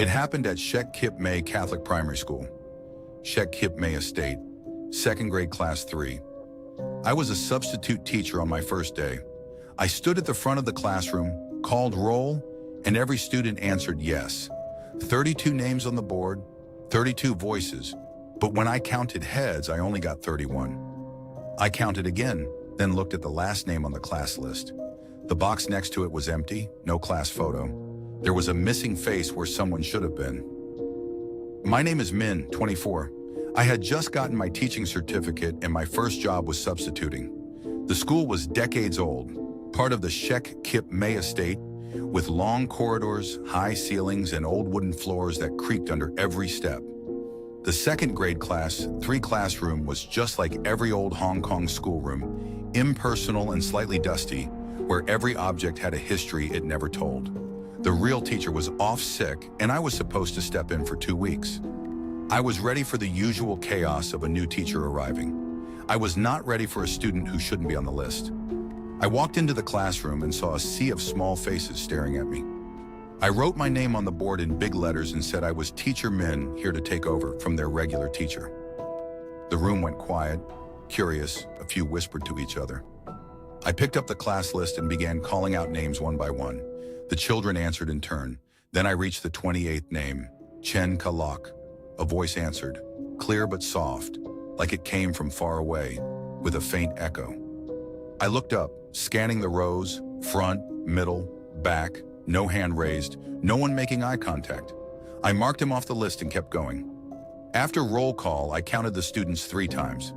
It happened at Shek Kip Mei Catholic Primary School, Shek Kip Mei Estate, second grade class 3. I was a substitute teacher on my first day. I stood at the front of the classroom, called roll, and every student answered yes. 32 names on the board, 32 voices, but when I counted heads, I only got 31. I counted again, then looked at the last name on the class list. The box next to it was empty, no class photo. There was a missing face where someone should have been. My name is Min, 24. I had just gotten my teaching certificate and my first job was substituting. The school was decades old, part of the Shek Kip Mei Estate, with long corridors, high ceilings, and old wooden floors that creaked under every step. The second grade class 3 classroom was just like every old Hong Kong schoolroom, impersonal and slightly dusty, where every object had a history it never told. The real teacher was off sick, and I was supposed to step in for 2 weeks. I was ready for the usual chaos of a new teacher arriving. I was not ready for a student who shouldn't be on the list. I walked into the classroom and saw a sea of small faces staring at me. I wrote my name on the board in big letters and said I was Teacher Min, here to take over from their regular teacher. The room went quiet, curious, a few whispered to each other. I picked up the class list and began calling out names one by one. The children answered in turn. Then I reached the 28th name, Chen Ka Lok. A voice answered, clear but soft, like it came from far away, with a faint echo. I looked up, scanning the rows, front, middle, back, no hand raised, no one making eye contact. I marked him off the list and kept going. After roll call, I counted the students 3 times.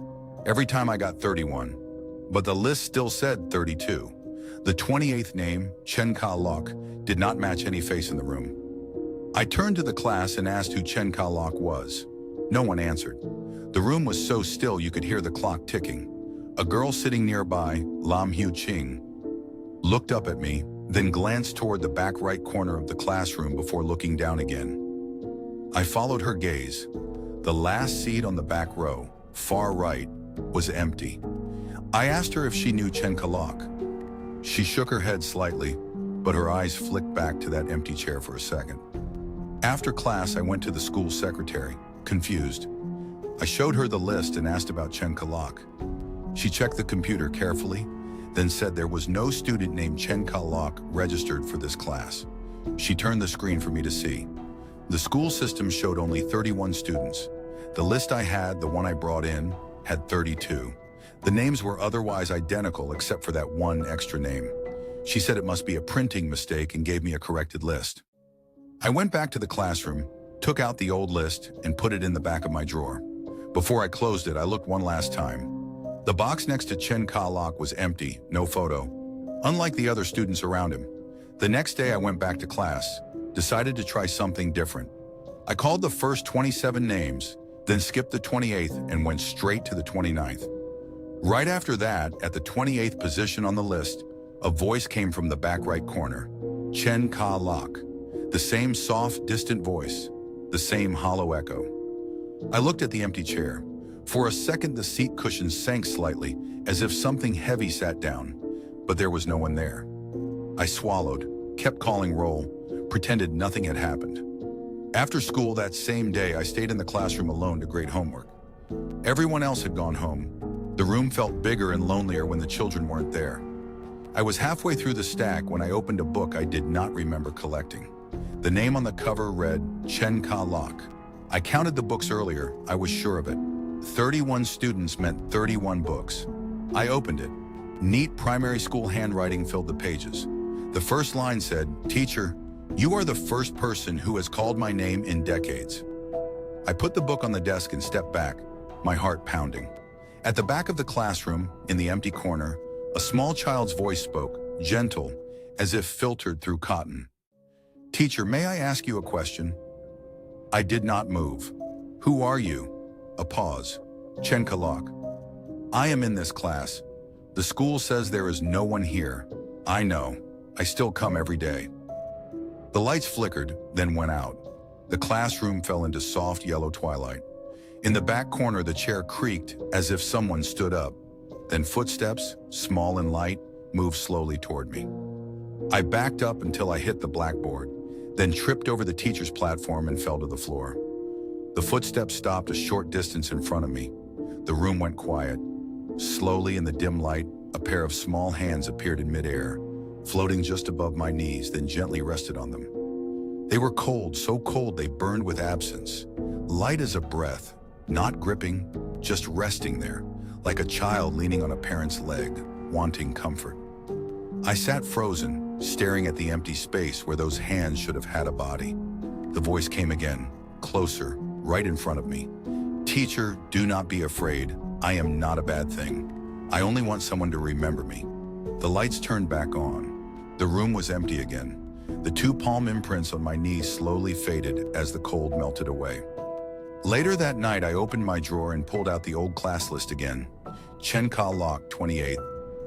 Every time I got 31, but the list still said 32. The 28th name, Chen Ka Lok, did not match any face in the room. I turned to the class and asked who Chen Ka Lok was. No one answered. The room was so still you could hear the clock ticking. A girl sitting nearby, Lam Hu Ching, looked up at me, then glanced toward the back right corner of the classroom before looking down again. I followed her gaze. The last seat on the back row, far right, was empty. I asked her if she knew Chen Ka Lok. She shook her head slightly, but her eyes flicked back to that empty chair for a second. After class, I went to the school secretary, confused. I showed her the list and asked about Chen Ka Lok. She checked the computer carefully, then said there was no student named Chen Ka Lok registered for this class. She turned the screen for me to see. The school system showed only 31 students. The list I had, the one I brought in, had 32. The names were otherwise identical except for that one extra name. She said it must be a printing mistake and gave me a corrected list. I went back to the classroom, took out the old list, and put it in the back of my drawer. Before I closed it, I looked one last time. The box next to Chen Ka Lok was empty, no photo, unlike the other students around him. The next day I went back to class, decided to try something different. I called the first 27 names, then skipped the 28th and went straight to the 29th. Right after that, at the 28th position on the list, a voice came from the back right corner. Chen Ka Lok. The same soft, distant voice, the same hollow echo. I looked at the empty chair. For a second, the seat cushions sank slightly, as if something heavy sat down, but there was no one there. I swallowed, kept calling roll, pretended nothing had happened. After school that same day, I stayed in the classroom alone to grade homework. Everyone else had gone home. The room felt bigger and lonelier when the children weren't there. I was halfway through the stack when I opened a book I did not remember collecting. The name on the cover read Chen Ka Lok. I counted the books earlier, I was sure of it. 31 students meant 31 books. I opened it. Neat primary school handwriting filled the pages. The first line said, "Teacher, you are the first person who has called my name in decades." I put the book on the desk and stepped back, my heart pounding. At the back of the classroom, in the empty corner, a small child's voice spoke, gentle, as if filtered through cotton. "Teacher, may I ask you a question?" I did not move. "Who are you?" A pause. "Chen Ka Lok." "I am in this class. The school says there is no one here." "I know. I still come every day." The lights flickered, then went out. The classroom fell into soft yellow twilight. In the back corner, the chair creaked as if someone stood up. Then footsteps, small and light, moved slowly toward me. I backed up until I hit the blackboard. then tripped over the teacher's platform and fell to the floor. The footsteps stopped a short distance in front of me. The room went quiet. Slowly, in the dim light, a pair of small hands appeared in midair, floating just above my knees, then gently rested on them. They were cold, so cold they burned with absence. Light as a breath, not gripping, just resting there, like a child leaning on a parent's leg, wanting comfort. I sat frozen, staring at the empty space where those hands should have had a body. The voice came again, closer, right in front of me. "Teacher, do not be afraid. I am not a bad thing. I only want someone to remember me." The lights turned back on. The room was empty again. The 2 palm imprints on my knees slowly faded as the cold melted away. Later that night, I opened my drawer and pulled out the old class list again. Chen Ka Lok, 28th.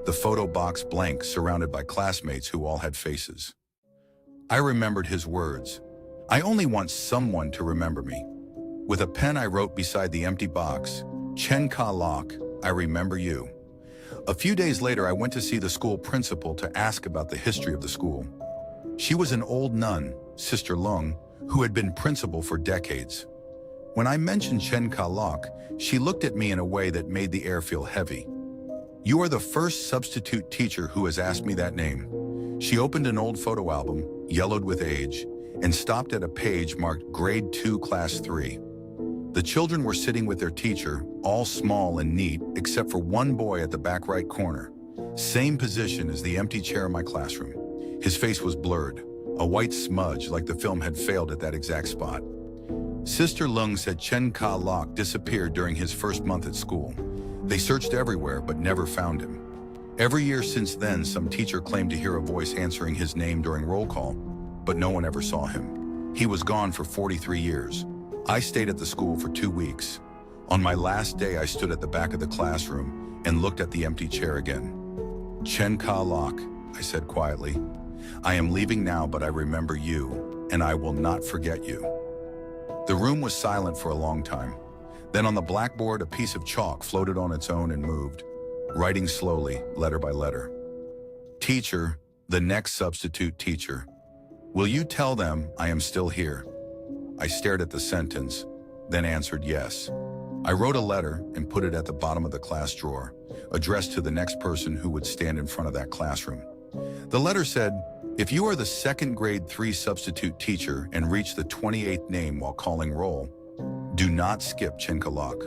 The photo box blank, surrounded by classmates who all had faces. I remembered his words. "I only want someone to remember me." With a pen, I wrote beside the empty box, "Chen Ka Lok, I remember you." A few days later, I went to see the school principal to ask about the history of the school. She was an old nun, Sister Lung, who had been principal for decades. When I mentioned Chen Ka Lok, she looked at me in a way that made the air feel heavy. "You are the first substitute teacher who has asked me that name." She opened an old photo album, yellowed with age, and stopped at a page marked Grade 2, Class 3. The children were sitting with their teacher, all small and neat, except for one boy at the back right corner. Same position as the empty chair in my classroom. His face was blurred, a white smudge like the film had failed at that exact spot. Sister Lung said Chen Ka Lok disappeared during his first month at school. They searched everywhere but never found him. Every year since then, some teacher claimed to hear a voice answering his name during roll call, but no one ever saw him. He was gone for 43 years. I stayed at the school for 2 weeks. On my last day, I stood at the back of the classroom and looked at the empty chair again. "Chen Ka Lok," I said quietly. "I am leaving now, but I remember you, and I will not forget you." The room was silent for a long time. Then on the blackboard, a piece of chalk floated on its own and moved, writing slowly, letter by letter. "Teacher, the next substitute teacher. Will you tell them I am still here?" I stared at the sentence, then answered yes. I wrote a letter and put it at the bottom of the class drawer, addressed to the next person who would stand in front of that classroom. The letter said, "If you are the second grade 3 substitute teacher and reach the 28th name while calling roll, do not skip Chen Ka Lok.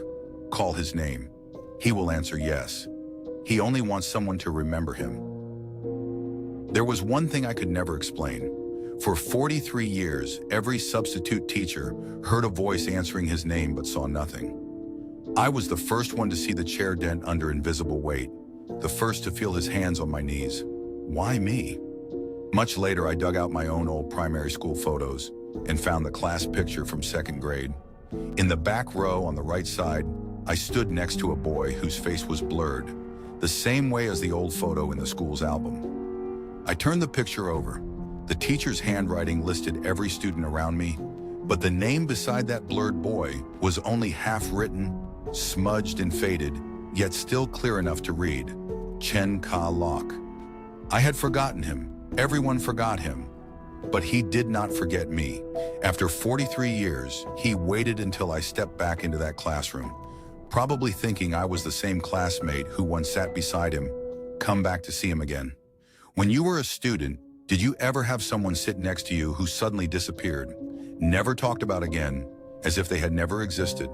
Call his name. He will answer yes. He only wants someone to remember him." There was one thing I could never explain. For 43 years, every substitute teacher heard a voice answering his name but saw nothing. I was the first one to see the chair dent under invisible weight, the first to feel his hands on my knees. Why me? Much later, I dug out my own old primary school photos and found the class picture from 2nd grade. In the back row on the right side, I stood next to a boy whose face was blurred, the same way as the old photo in the school's album. I turned the picture over. The teacher's handwriting listed every student around me, but the name beside that blurred boy was only half written, smudged and faded, yet still clear enough to read. Chen Ka Lok. I had forgotten him. Everyone forgot him. But he did not forget me. After 43 years, he waited until I stepped back into that classroom, probably thinking I was the same classmate who once sat beside him, come back to see him again. When you were a student, did you ever have someone sit next to you who suddenly disappeared, never talked about again, as if they had never existed?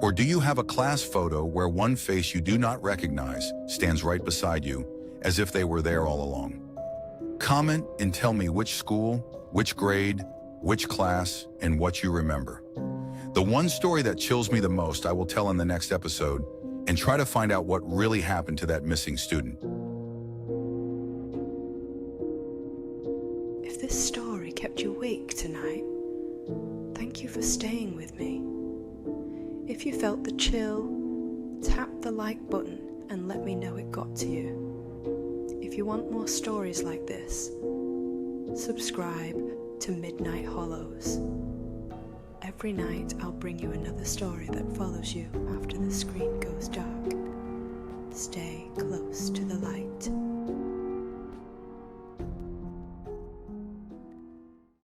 Or do you have a class photo where one face you do not recognize stands right beside you, as if they were there all along? Comment and tell me which school, which grade, which class, and what you remember. The one story that chills me the most I will tell in the next episode, and try to find out what really happened to that missing student. If this story kept you awake tonight, thank you for staying with me. If you felt the chill, tap the like button and let me know it got to you. If you want more stories like this, subscribe to Midnight Hollows. Every night I'll bring you another story that follows you after the screen goes dark. Stay close to the light.